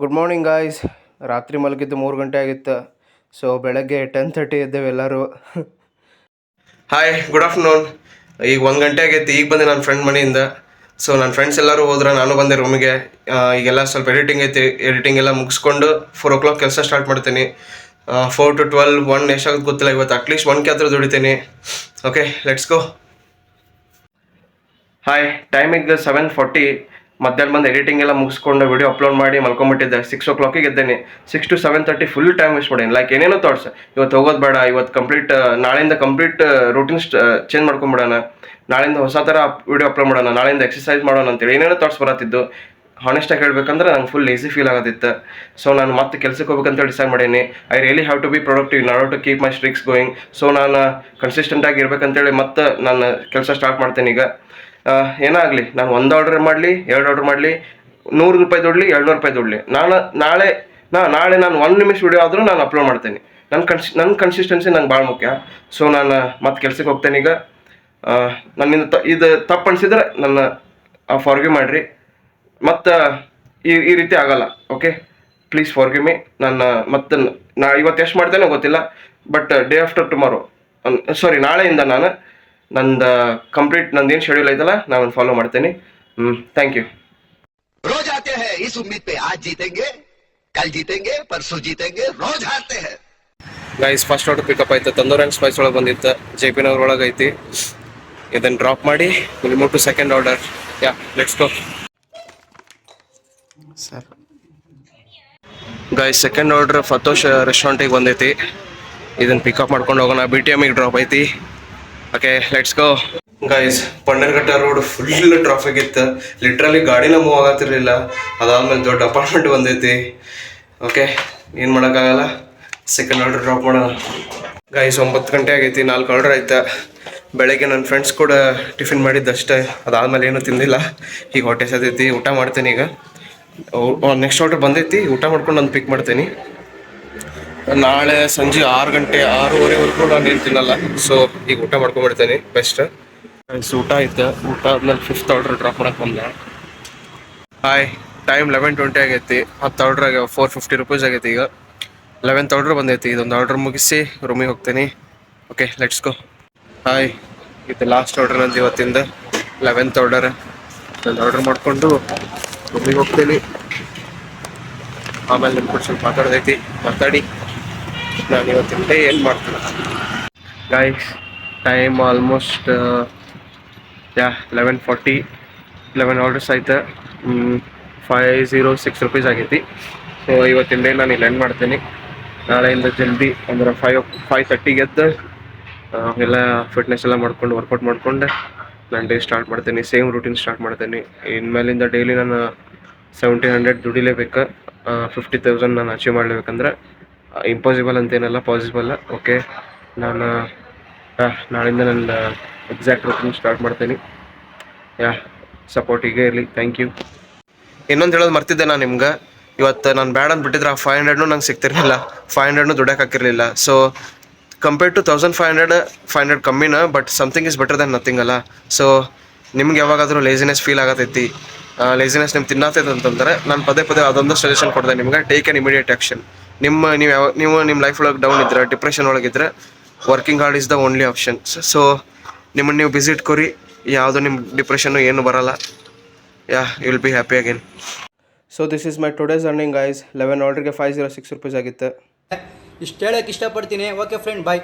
Good morning guys. ರಾತ್ರಿ ಮಲಗಿದ್ದು 3 ಗಂಟೆ ಆಗಿತ್ತು. ಸೊ ಬೆಳಗ್ಗೆ 10:30 ಎದ್ದೇವೆ ಎಲ್ಲರೂ. Hi, good afternoon. ಈಗ 1 ಗಂಟೆ ಆಗೈತಿ. ಈಗ ಬಂದೆ ನನ್ನ ಫ್ರೆಂಡ್ ಮನೆಯಿಂದ. ಸೊ ನನ್ನ ಫ್ರೆಂಡ್ಸ್ ಎಲ್ಲರೂ ಹೋದ್ರೆ ನಾನು ಬಂದೆ ರೂಮಿಗೆ. ಈಗೆಲ್ಲ ಸ್ವಲ್ಪ ಎಡಿಟಿಂಗ್ ಐತಿ. ಎಡಿಟಿಂಗ್ ಎಲ್ಲ ಮುಗಿಸ್ಕೊಂಡು 4 o'clock ಕೆಲಸ ಸ್ಟಾರ್ಟ್ ಮಾಡ್ತೀನಿ. 4 to 12, 1 ಎಷ್ಟಾಗುತ್ತೆ ಗೊತ್ತಿಲ್ಲ. ಇವತ್ತು ಅಟ್ಲೀಸ್ಟ್ 1 ಹತ್ರ ದುಡಿತೀನಿ. Okay, let's go. ಹಾಯ್, ಟೈಮಿಗೆ 7:40. ಮಧ್ಯಾಹ್ನ ಬಂದು ಎಡಿಟಿಂಗ್ ಎಲ್ಲ ಮುಗಿಸ್ಕೊಂಡು ವಿಡಿಯೋ ಅಪ್ಲೋಡ್ ಮಾಡಿ ಮಲ್ಕೊಂಬಿಟ್ಟಿದ್ದೆ. 6 o'clock ಎದ್ದೇನೆ. 6 to 7:30 full time waste ಮಾಡೀನಿ. ಲೈಕ್ ಏನೇನೋ ಥಾಟ್ಸ್, ಇವತ್ತು ಹೋಗೋದು ಬೇಡ, ಇವತ್ತು ಕಂಪ್ಲೀಟ್ ನಾಳೆಯಿಂದ ಕಂಪ್ಲೀಟ್ ರೂಟೀನ್ ಚೇಂಜ್ ಮಾಡ್ಕೊಂಬಿಡೋಣ, ನಾಳೆಯಿಂದ ಹೊಸ ಥರ ವಿಡಿಯೋ ಅಪ್ಲೋಡ್ ಮಾಡೋಣ, ನಾಳೆಯಿಂದ ಎಕ್ಸಸೈಸ್ ಮಾಡೋಣ ಅಂತೇಳಿ ಏನೇನೋ ಥಾಟ್ಸ್ ಬರತ್ತಿದ್ದು. ಹಾನೆಸ್ಟಾಗಿ ಹೇಳ್ಬೇಕಂದ್ರೆ ನಂಗೆ ಫುಲ್ ಲೇಸಿ ಫೀಲ್ ಆಗೋದಿತ್ತು. ಸೊ ನಾನು ಮತ್ತೆ ಕೆಲಸಕ್ಕೆ ಹೋಗ್ಬೇಕಂತ ಡಿಸೈಡ್ ಮಾಡೀನಿ. I really have to be productive in order to keep my streaks going. So ನಾನು ಕನ್ಸಿಸ್ಟೆಂಟಾಗಿ ಇರ್ಬೇಕಂತೇಳಿ ಮತ್ತೆ ನಾನು ಕೆಲಸ ಸ್ಟಾರ್ಟ್ ಮಾಡ್ತೇನೆ. ಈಗ ಏನಾಗಲಿ, ನಾನು 1 ಆರ್ಡರ್ ಮಾಡಲಿ, 2 ಆರ್ಡರ್ ಮಾಡಲಿ, 100 ರೂಪಾಯಿ ದುಡ್ಲಿ, 200 ರೂಪಾಯಿ ದುಡ್ಲಿ, ನಾಳೆ ನಾನು 1 ನಿಮಿಷ ವಿಡಿಯೋ ಆದರೂ ನಾನು ಅಪ್ಲೋಡ್ ಮಾಡ್ತೇನೆ. ನನ್ನ ಕನ್ಸಿಸ್ಟೆನ್ಸಿ ನಂಗೆ ಭಾಳ ಮುಖ್ಯ. ಸೊ ನಾನು ಮತ್ತೆ ಕೆಲಸಕ್ಕೆ ಹೋಗ್ತೇನೆ. ಈಗ ನನ್ನಿಂದ ಇದು ತಪ್ಪು ಅನಿಸಿದ್ರೆ ನನ್ನ ಫಾರ್ಗಿವ್ ಮಾಡಿರಿ. ಮತ್ತು ಈ ರೀತಿ ಆಗಲ್ಲ. Okay, please forgive me. ನಾನು ಮತ್ತೆ ಇವತ್ತು ಎಷ್ಟು ಮಾಡ್ತೇನೆ ಗೊತ್ತಿಲ್ಲ, ಬಟ್ ಡೇ ಆಫ್ಟರ್ ಟುಮಾರೋ, ನಾಳೆಯಿಂದ ನಾನು ನಂದು ಕಂಪ್ಲೀಟ್ ನಂದೇನು ಶೆಡ್ಯೂಲ್ ಐತಲ್ಲ ನಾನು ಫಾಲೋ ಮಾಡ್ತೇನೆ. Thank you. रोज आते हैं इस उम्मीद पे आज जीतेंगे, कल जीतेंगे, परसों जीतेंगे, रोज हारते हैं. ಗೈಸ್, ಫಸ್ಟ್ ಆರ್ಡರ್ ಪಿಕಪ್ ಆಯ್ತು. ತಂದೂರಿ ಆ್ಯಂಡ್ ಸ್ಪೈಸ್ ಒಳಗೆ ಬಂದಿತ್ತು. JP ನಗರ್ ಒಳಗೆ ಐತಿ. ಇದನ್ನು ಡ್ರಾಪ್ ಮಾಡಿ move to second order. Yeah, let's go sir. Guys, second order Fattoush ರೆಸ್ಟೋರೆಂಟಿಗೆ ಬಂದೈತಿ. ಇದನ್ನು ಪಿಕಪ್ ಮಾಡ್ಕೊಂಡು ಹೋಗೋಣ. BTMಗೆ ಡ್ರಾಪ್ ಐತಿ. Okay, let's go. Guys, Bannerghatta road full traffic ಇತ್ತು. ಲಿಟ್ರಲಿ ಗಾಡಿನ ಮೂವ್ ಆಗತ್ತಿರಲಿಲ್ಲ. ಅದಾದ್ಮೇಲೆ ದೊಡ್ಡ ಅಪಾರ್ಟ್ಮೆಂಟ್ ಬಂದೈತಿ. ಓಕೆ, ಏನು ಮಾಡೋಕ್ಕಾಗಲ್ಲ. ಸೆಕೆಂಡ್ ಆರ್ಡರ್ ಡ್ರಾಪ್ ಮಾಡೋಣ. ಗೈಸ್, 9 ಗಂಟೆ ಆಗೈತಿ. 4 ಆರ್ಡರ್ ಆಯ್ತಾ. ಬೆಳಗ್ಗೆ ನನ್ನ ಫ್ರೆಂಡ್ಸ್ ಕೂಡ ಟಿಫಿನ್ ಮಾಡಿದ್ದಷ್ಟೇ. ಅದಾದ್ಮೇಲೆ ಏನೂ ತಿಂದಿಲ್ಲ. ಈಗ ಹೊಟ್ಟೆ ಸದೈತಿ. ಊಟ ಮಾಡ್ತೇನೆ. ಈಗ ನೆಕ್ಸ್ಟ್ ಆರ್ಡರ್ ಬಂದೈತಿ. ಊಟ ಮಾಡ್ಕೊಂಡು ನಾನು ಪಿಕ್ ಮಾಡ್ತೇನೆ. ನಾಳೆ ಸಂಜೆ 6:30 ನಾನು ಏನು ತಿನ್ನಲ್ಲ. ಸೊ ಈಗ ಊಟ ಮಾಡ್ಕೊಂಡ್ಬಿಡ್ತೇನೆ ಬೆಸ್ಟ್. ಊಟ ಐತೆ. ಊಟ ಆದ್ಮೇಲೆ 5th ಆರ್ಡರ್ ಡ್ರಾಪ್ ಮಾಡಕ್ಕೆ ಬಂದೆ. ಹಾಯ್, ಟೈಮ್ 11:20 ಆಗೈತಿ. 10 ಆರ್ಡ್ರ್ ಆಗ್ಯಾವ. 450 ರೂಪೀಸ್ ಆಗೈತಿ. ಈಗ 11th ಆರ್ಡ್ರ್ ಬಂದೈತಿ. ಇದೊಂದು ಆರ್ಡ್ರ್ ಮುಗಿಸಿ ರೂಮಿಗೆ ಹೋಗ್ತೀನಿ. Okay, let's go. ಹಾಯ್, ಇದು ಲಾಸ್ಟ್ ಆರ್ಡರ್ ನಂದು ಇವತ್ತಿಂದ. 11th order. ಒಂದು ಆರ್ಡರ್ ಮಾಡಿಕೊಂಡು ರೂಮಿಗೆ ಹೋಗ್ತೀನಿ. ಆಮೇಲೆ ನಿಮ್ಮ ಕೂಡ ಸ್ವಲ್ಪ ಮಾತಾಡಿ ನಾನು ಇವತ್ತಿನ ಡೇ ಏನು ಮಾಡ್ತೀನಿ. Guys, time almost 11:40. 11 ಆರ್ಡರ್ಸ್ ಆಯ್ತು. 506 ರೂಪೀಸ್ ಆಗೈತಿ. ಸೊ ಇವತ್ತಿನ ಡೇ ನಾನು ಇಲ್ಲಿ ಎಂಡ್ ಮಾಡ್ತೀನಿ. ನಾಳೆಯಿಂದ ಜಲ್ದಿ ಅಂದ್ರೆ 5:30 ಎದ್ದು ಎಲ್ಲ ಫಿಟ್ನೆಸ್ ಎಲ್ಲ ಮಾಡ್ಕೊಂಡು ವರ್ಕೌಟ್ ಮಾಡ್ಕೊಂಡು ನಾನು ಡೇ ಸ್ಟಾರ್ಟ್ ಮಾಡ್ತೀನಿ. ಸೇಮ್ ರೂಟೀನ್ ಸ್ಟಾರ್ಟ್ ಮಾಡ್ತೀನಿ. ಇನ್ಮೇಲಿಂದ ಡೈಲಿ ನಾನು 1700 ದುಡಿಲೇಬೇಕು. 50,000 ನಾನು ಅಚೀವ್ ಮಾಡಲೇಬೇಕಂದ್ರೆ ಇಂಪಾಸಿಬಲ್ ಅಂತೇನಲ್ಲ, ಪಾಸಿಬಲ್. ಓಕೆ, ನಾನು ನಾಳಿಂದ ನನ್ನ ಎಕ್ಸಾಕ್ಟ್ ರೂಟೀನ್ ಸ್ಟಾರ್ಟ್ ಮಾಡ್ತೀನಿ. ಸಪೋರ್ಟ್ ಹೀಗೆ ಇರಲಿ. Thank you. ಇನ್ನೊಂದು ಹೇಳೋದು ಮರ್ತಿದ್ದೆ ನಾನು ನಿಮ್ಗೆ. ಇವತ್ತು ನಾನು ಬ್ಯಾಡ್ ಅಂದ್ಬಿಟ್ಟಿದ್ರೆ 500 ನಂಗೆ ಸಿಗ್ತಿರ್ಲಿಲ್ಲ. 500 ದುಡ್ಯಕ್ಕೆ ಹಾಕಿರಲಿಲ್ಲ. ಸೊ ಕಂಪೇರ್ ಟು 1500 ಕಮ್ಮಿನ, but something is better than nothing ಅಲ್ಲ. ಸೊ ನಿಮ್ಗೆ ಯಾವಾಗಾದರೂ ಲೇಸಿನೆಸ್ ಫೀಲ್ ಆಗತೈತಿ, ಲೇಸಿನೆಸ್ ನಿಮ್ಗೆ ತಿನ್ನತೈತೆ ಅಂತಂದ್ರೆ ನಾನು ಪದೇ ಅದೊಂದು ಸಜೆಷನ್ ಕೊಡ್ದೆ ನಿಮ್ಗೆ. Take an immediate action. ನೀವು ನಿಮ್ಮ ಲೈಫ್ ಒಳಗೆ ಡೌನ್ ಇದ್ರೆ, ಡಿಪ್ರೆಷನ್ ಒಳಗಿದ್ರೆ, working hard is the only option. So ನಿಮ್ಮನ್ನು ನೀವು ಬಿಸಿ ಇಟ್ಕೊರಿ. ಯಾವುದು ನಿಮ್ಮ ಡಿಪ್ರೆಷನ್ನು ಏನು ಬರಲ್ಲ. You will be happy again. So this is my today's earning guys. 11 ಆರ್ಡ್ರಿಗೆ 506 ರೂಪೀಸ್ ಆಗಿತ್ತು. ಇಷ್ಟು ಹೇಳೋಕ್ಕೆ ಇಷ್ಟಪಡ್ತೀನಿ. ಓಕೆ ಫ್ರೆಂಡ್, ಬಾಯ್.